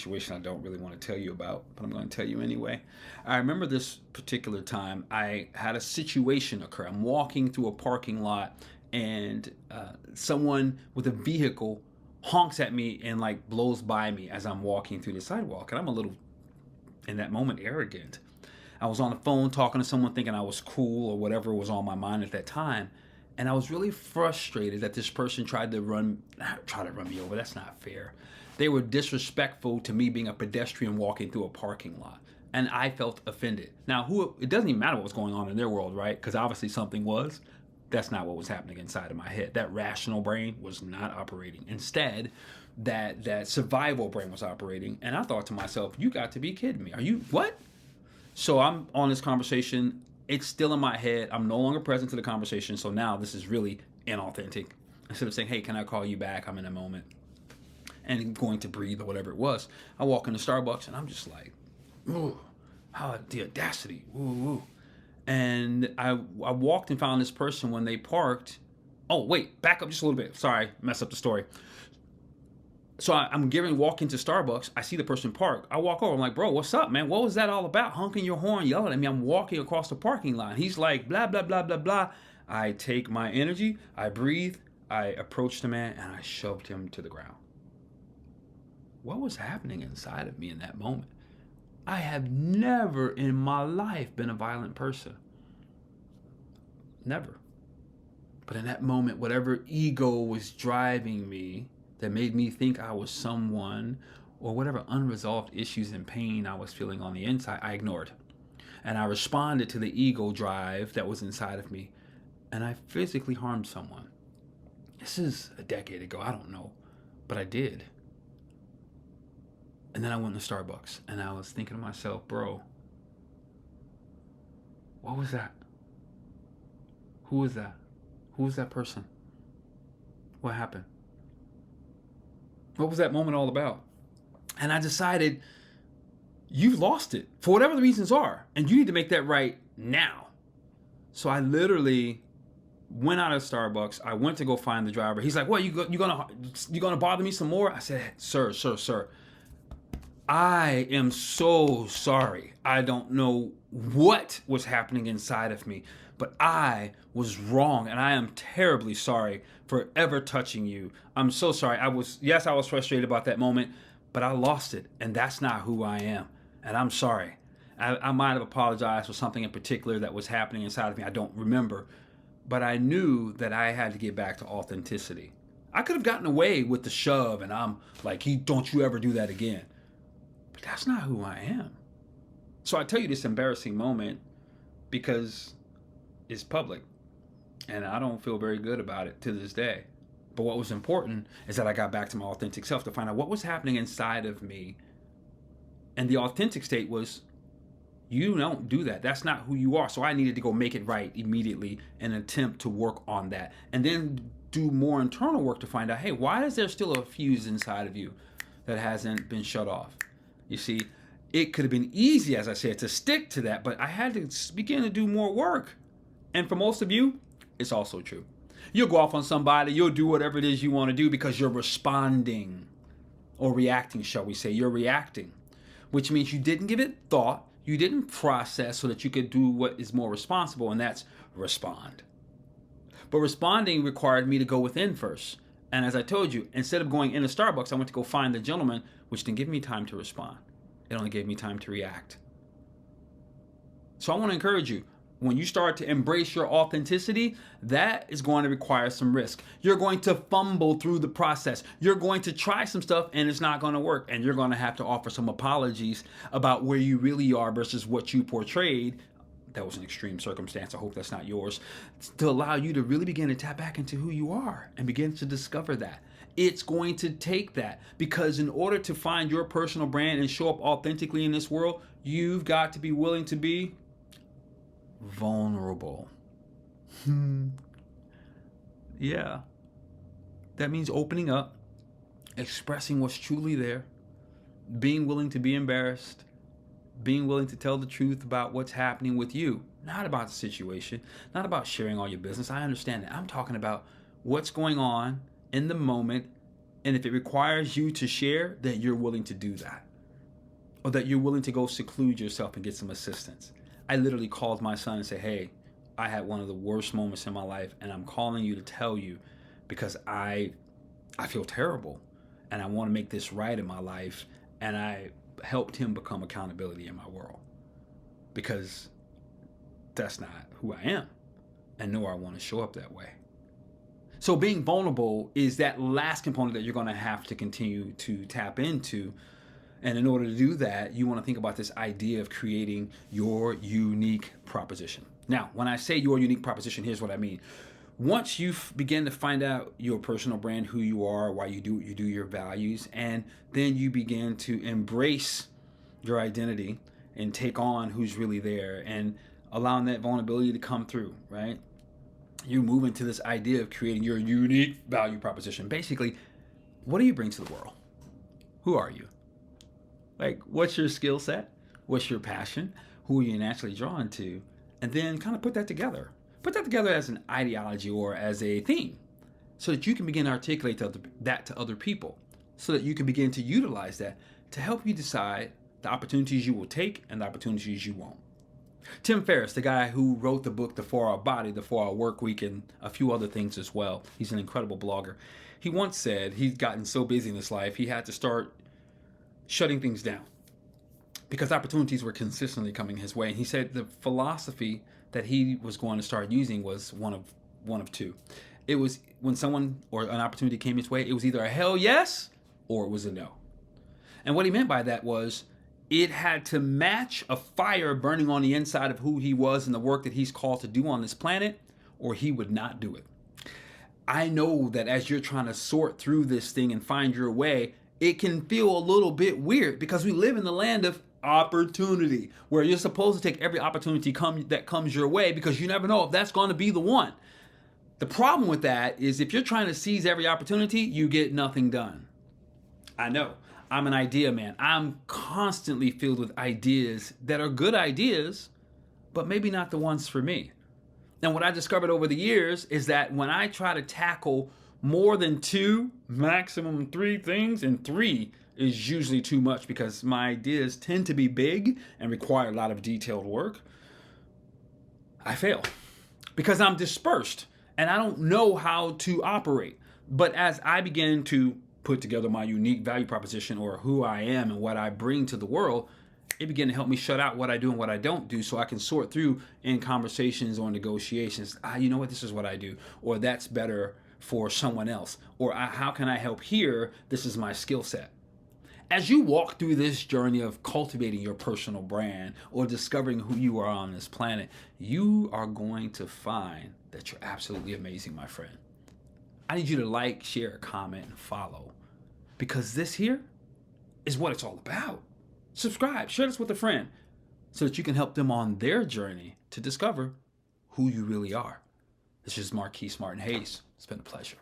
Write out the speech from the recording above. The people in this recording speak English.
Situation I don't really want to tell you about, but I'm going to tell you anyway. I remember this particular time I had a situation occur. I'm walking through a parking lot, and someone with a vehicle honks at me and like blows by me as I'm walking through the sidewalk. And I'm a little, in that moment, arrogant. I was on the phone talking to someone thinking I was cool or whatever was on my mind at that time. And I was really frustrated that this person try to run me over. That's not fair. They were disrespectful to me being a pedestrian walking through a parking lot. And I felt offended. Now, it doesn't even matter what was going on in their world, right? Because obviously something was. That's not what was happening inside of my head. That rational brain was not operating. Instead, that survival brain was operating. And I thought to myself, you got to be kidding me. Are you, what? So I'm on this conversation. It's still in my head. I'm no longer present to the conversation. So now this is really inauthentic. Instead of saying, hey, can I call you back? I'm in a moment. And going to breathe or whatever it was. I walk into Starbucks and I'm just like, ooh, how the audacity. Ooh, ooh. And I walked and found this person when they parked. Oh, wait, back up just a little bit. Sorry, mess up the story. So I'm walking to Starbucks. I see the person park. I walk over. I'm like, bro, what's up, man? What was that all about? Honking your horn, yelling at me. I'm walking across the parking lot. He's like, blah, blah, blah, blah, blah. I take my energy. I breathe. I approach the man and I shoved him to the ground. What was happening inside of me in that moment? I have never in my life been a violent person. Never. But in that moment, whatever ego was driving me that made me think I was someone, or whatever unresolved issues and pain I was feeling on the inside, I ignored. And I responded to the ego drive that was inside of me. And I physically harmed someone. This is a decade ago, I don't know. But I did. And then I went to Starbucks and I was thinking to myself, bro, what was that? Who was that? Who was that person? What happened? What was that moment all about? And I decided, you've lost it for whatever the reasons are, and you need to make that right now. So I literally went out of Starbucks. I went to go find the driver. He's like, "What? You gonna bother me some more?" I said, "Sir. I am so sorry. I don't know what was happening inside of me, but I was wrong, and I am terribly sorry for ever touching you. I'm so sorry. I was frustrated about that moment, but I lost it, and that's not who I am, and I'm sorry. I might have apologized for something in particular that was happening inside of me. I don't remember, but I knew that I had to get back to authenticity. I could have gotten away with the shove, and I'm like, don't you ever do that again. But that's not who I am. So I tell you this embarrassing moment because it's public and I don't feel very good about it to this day. But what was important is that I got back to my authentic self to find out what was happening inside of me. And the authentic state was, you don't do that. That's not who you are. So I needed to go make it right immediately and attempt to work on that. And then do more internal work to find out, hey, why is there still a fuse inside of you that hasn't been shut off? You see, it could have been easy, as I said, to stick to that, but I had to begin to do more work. And for most of you, it's also true. You'll go off on somebody, you'll do whatever it is you want to do because you're responding or reacting, shall we say. You're reacting, which means you didn't give it thought, you didn't process so that you could do what is more responsible, and that's respond. But responding required me to go within first. And as I told you, instead of going into Starbucks, I went to go find the gentleman, which didn't give me time to respond. It only gave me time to react. So I want to encourage you, when you start to embrace your authenticity, that is going to require some risk. You're going to fumble through the process. You're going to try some stuff and it's not going to work. And you're going to have to offer some apologies about where you really are versus what you portrayed. That was an extreme circumstance. I hope that's not yours. To allow you to really begin to tap back into who you are and begin to discover that. It's going to take that because in order to find your personal brand and show up authentically in this world, you've got to be willing to be vulnerable. Yeah. That means opening up, expressing what's truly there, being willing to be embarrassed, being willing to tell the truth about what's happening with you, not about the situation, not about sharing all your business. I understand that. I'm talking about what's going on in the moment, and if it requires you to share, that you're willing to do that. or that you're willing to go seclude yourself and get some assistance. I literally called my son and said, hey, I had one of the worst moments in my life, and I'm calling you to tell you because I feel terrible and I want to make this right in my life. And I helped him become accountability in my world because that's not who I am, and nor I want to show up that way. So being vulnerable is that last component that you're going to have to continue to tap into. And in order to do that, you want to think about this idea of creating your unique proposition. Now, when I say your unique proposition, here's what I mean. Once you begin to find out your personal brand, who you are, why you do what you do, your values, and then you begin to embrace your identity and take on who's really there and allowing that vulnerability to come through, right? You move into this idea of creating your unique value proposition. Basically, what do you bring to the world? Who are you? Like, what's your skill set? What's your passion? Who are you naturally drawn to? And then kind of put that together. Put that together as an ideology or as a theme so that you can begin to articulate that to other people, so that you can begin to utilize that to help you decide the opportunities you will take and the opportunities you won't. Tim Ferriss, the guy who wrote the book, The 4-Hour Body, The 4-Hour Work Week, and a few other things as well. He's an incredible blogger. He once said he'd gotten so busy in his life, he had to start shutting things down because opportunities were consistently coming his way. And he said the philosophy that he was going to start using was one of two. It was when someone or an opportunity came his way, it was either a hell yes or it was a no. And what he meant by that was it had to match a fire burning on the inside of who he was and the work that he's called to do on this planet, or he would not do it. I know that as you're trying to sort through this thing and find your way, it can feel a little bit weird because we live in the land of opportunity, where you're supposed to take every opportunity that comes your way because you never know if that's going to be the one. The problem with that is if you're trying to seize every opportunity, you get nothing done. I know. I'm an idea man. I'm constantly filled with ideas that are good ideas, but maybe not the ones for me. And what I discovered over the years is that when I try to tackle more than 2, maximum 3 things, and 3 is usually too much because my ideas tend to be big and require a lot of detailed work, I fail because I'm dispersed and I don't know how to operate. But as I begin to put together my unique value proposition, or who I am and what I bring to the world, it began to help me shut out what I do and what I don't do so I can sort through in conversations or negotiations. You know what, this is what I do, or that's better for someone else, or how can I help here? This is my skill set. As you walk through this journey of cultivating your personal brand or discovering who you are on this planet, you are going to find that you're absolutely amazing, my friend. I need you to like, share, comment, and follow, because this here is what it's all about. Subscribe, share this with a friend so that you can help them on their journey to discover who you really are. This is Marquise Martin Hayes. It's been a pleasure.